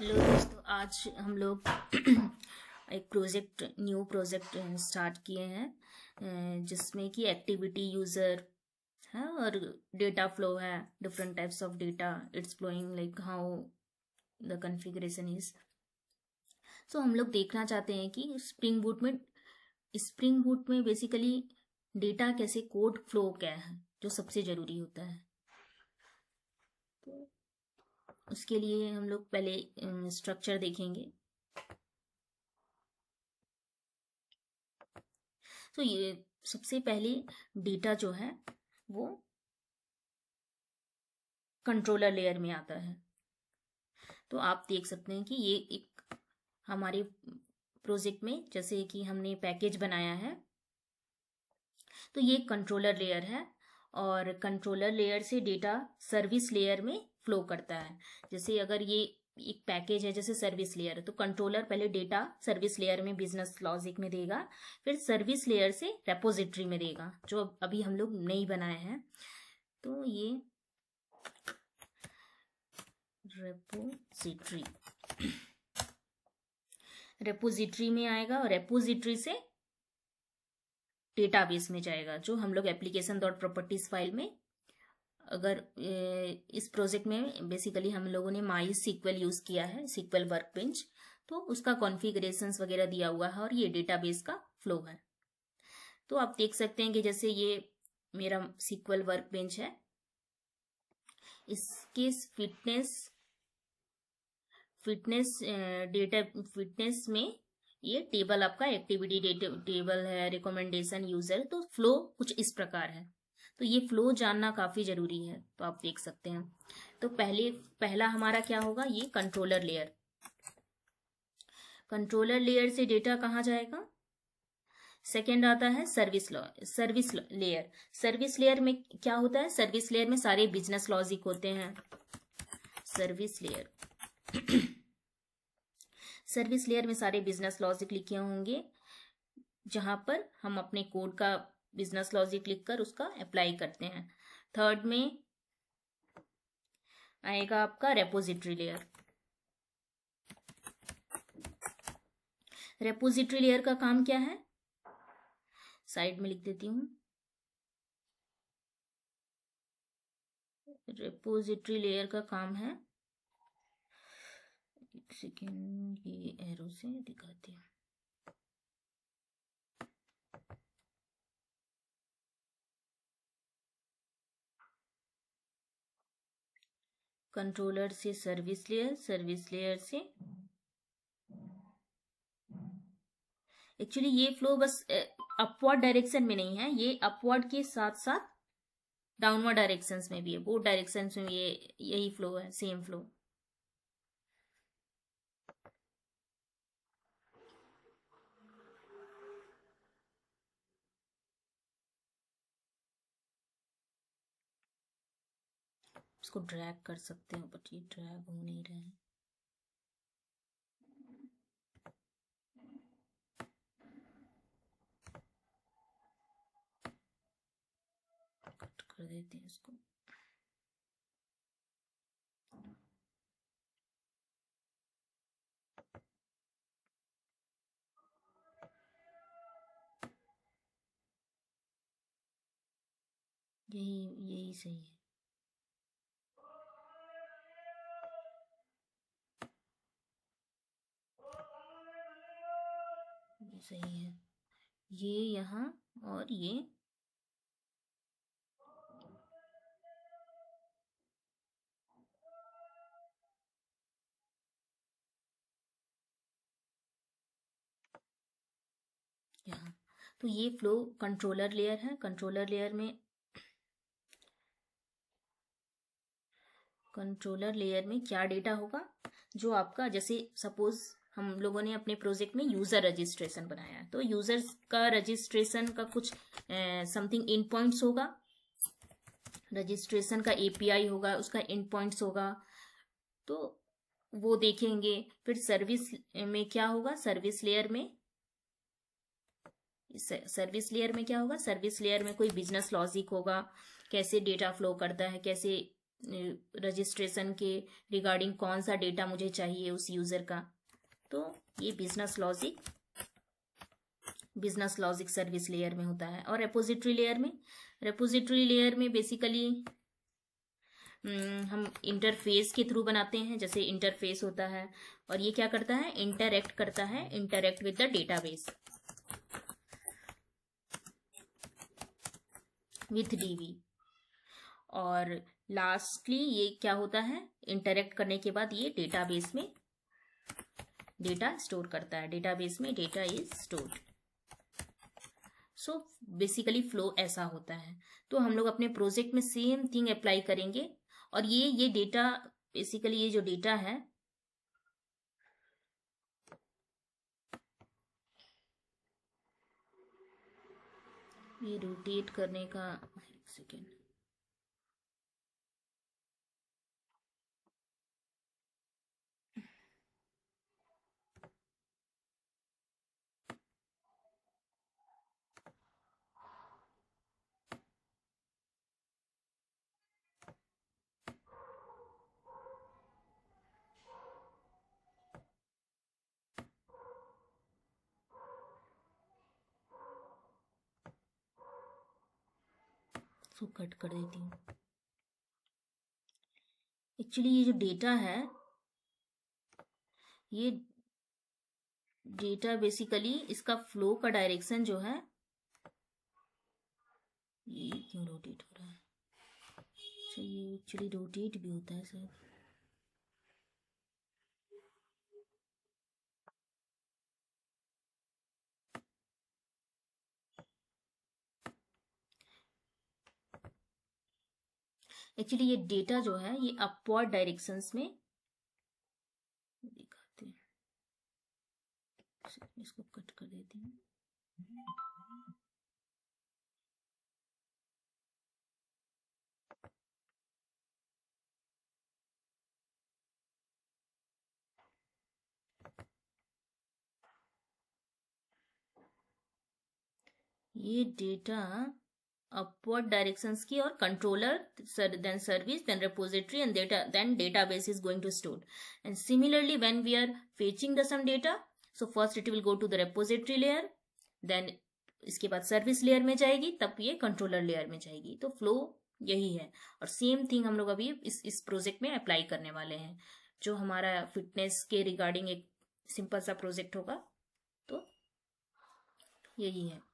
Hello दोस्तों, आज हम लोग एक न्यू प्रोजेक्ट स्टार्ट किए हैं जिसमें कि एक्टिविटी यूज़र है और डेटा फ्लो है। Different types of data it's flowing, like how the configuration is. So हम लोग देखना चाहते हैं कि स्प्रिंग बूट में बेसिकली डेटा कैसे, कोड फ्लो क्या है जो सबसे ज़रूरी होता है। तो उसके लिए हम लोग पहले स्ट्रक्चर देखेंगे। तो ये सबसे पहले डेटा जो है वो कंट्रोलर लेयर में आता है। तो आप देख सकते हैं कि ये एक हमारे प्रोजेक्ट में जैसे कि हमने पैकेज बनाया है, तो ये कंट्रोलर लेयर है और कंट्रोलर लेयर से डेटा सर्विस लेयर में फ्लो करता है। जैसे अगर ये एक पैकेज है जैसे सर्विस लेयर, तो कंट्रोलर पहले डेटा सर्विस लेयर में बिजनेस लॉजिक में देगा, फिर सर्विस लेयर से रेपोजिटरी में देगा, जो अभी हम लोग नहीं बनाए हैं। तो ये रेपोजिटरी में आएगा और रेपोजिटरी से डेटाबेस में जाएगा, जो हम लोग एप्लीकेशन डॉट प्रॉपर्टीज फाइल में, अगर इस प्रोजेक्ट में बेसिकली हम लोगों ने माई सीक्वल यूज किया है, सीक्वल वर्कबेंच, तो उसका कॉन्फ़िगरेशंस वगैरह दिया हुआ है और ये डेटाबेस का फ्लो है। तो आप देख सकते हैं कि जैसे ये मेरा सीक्वल वर्कबेंच है, इसके फिटनेस में ये टेबल आपका एक्टिविटी टेबल है, रिकमेंडेशन यूजर, तो फ्लो कुछ इस प्रकार है। तो ये फ्लो जानना काफी जरूरी है। तो आप देख सकते हैं, तो पहला हमारा क्या होगा, ये कंट्रोलर लेयर से डेटा कहाँ जाएगा। सेकेंड आता है सर्विस लेयर। सर्विस लेयर में क्या होता है, सर्विस लेयर में सारे बिजनेस लॉजिक होते हैं। सर्विस लेयर में सारे बिजनेस लॉजिक लिखे होंगे, जहां पर हम अपने कोड का बिजनेस लॉजिक लिखकर उसका अप्लाई करते हैं। थर्ड में आएगा आपका रेपोजिटरी लेयर। रेपोजिटरी लेयर का काम क्या है, साइड में लिख देती हूं। रेपोजिटरी लेयर का काम है, एक सेकेंड, ये एरो से दिखाती हूँ। कंट्रोलर से सर्विस लेयर से एक्चुअली ये फ्लो बस अपवर्ड डायरेक्शन में नहीं है, ये अपवर्ड के साथ साथ डाउनवर्ड डायरेक्शंस में भी है, बोथ डायरेक्शंस में ये यही फ्लो है, सेम फ्लो। इसको ड्रैग कर सकते हो, बट ये ड्रैग हो नहीं रहे हैं। कट कर देते हैं इसको। यही सही है। ये सही है, ये यहाँ और ये यहाँ। तो ये फ्लो कंट्रोलर लेयर है। कंट्रोलर लेयर में क्या डेटा होगा, जो आपका, जैसे सपोज हम लोगों ने अपने प्रोजेक्ट में यूजर रजिस्ट्रेशन बनाया है, तो यूजर्स का रजिस्ट्रेशन का कुछ समथिंग इन पॉइंट्स होगा, रजिस्ट्रेशन का एपीआई होगा, उसका इन पॉइंट्स होगा, तो वो देखेंगे। फिर सर्विस में क्या होगा, सर्विस लेयर में क्या होगा, सर्विस लेयर में कोई बिजनेस लॉजिक होगा, कैसे डेटा फ्लो करता है, कैसे रजिस्ट्रेशन के रिगार्डिंग कौन सा डेटा मुझे चाहिए उस यूज़र का। तो ये बिजनेस लॉजिक सर्विस लेयर में होता है। और रेपोजिटरी लेयर में बेसिकली हम इंटरफेस के थ्रू बनाते हैं, जैसे इंटरफेस होता है, और ये क्या करता है, interact with the database with dB. और लास्टली ये क्या होता है, इंटरैक्ट करने के बाद ये डेटाबेस में डेटा स्टोर करता है, डेटाबेस में data is stored. So basically flow ऐसा होता है। तो हम लोग अपने प्रोजेक्ट में सेम थिंग अप्लाई करेंगे। और ये डेटा, बेसिकली ये जो डेटा है, ये रोटेट करने का, एक सेकेंड, इसको कट कर देती हूँ। एक्चुअली ये जो डेटा है, ये डेटा बेसिकली इसका फ्लो का डायरेक्शन जो है, ये क्यों रोटेट हो रहा है, अच्छा ये एक्चुअली रोटेट भी होता है सर। एक्चुअली ये डेटा जो है ये अपवर्ड डायरेक्शंस में दिखाते हैं। इसको कट कर देती हूँ। ये डेटा upward directions की, और controller, then service, then repository, and then database is going to store. And similarly, when we are fetching the some data, so first it will go to the repository layer, then इसके बाद service layer में जाएगी, तब ये controller layer में जाएगी। तो flow यही है। और सेम थिंग हम लोग अभी इस प्रोजेक्ट में अप्लाई करने वाले हैं, जो हमारा फिटनेस के रिगार्डिंग एक सिंपल सा प्रोजेक्ट होगा। तो यही है।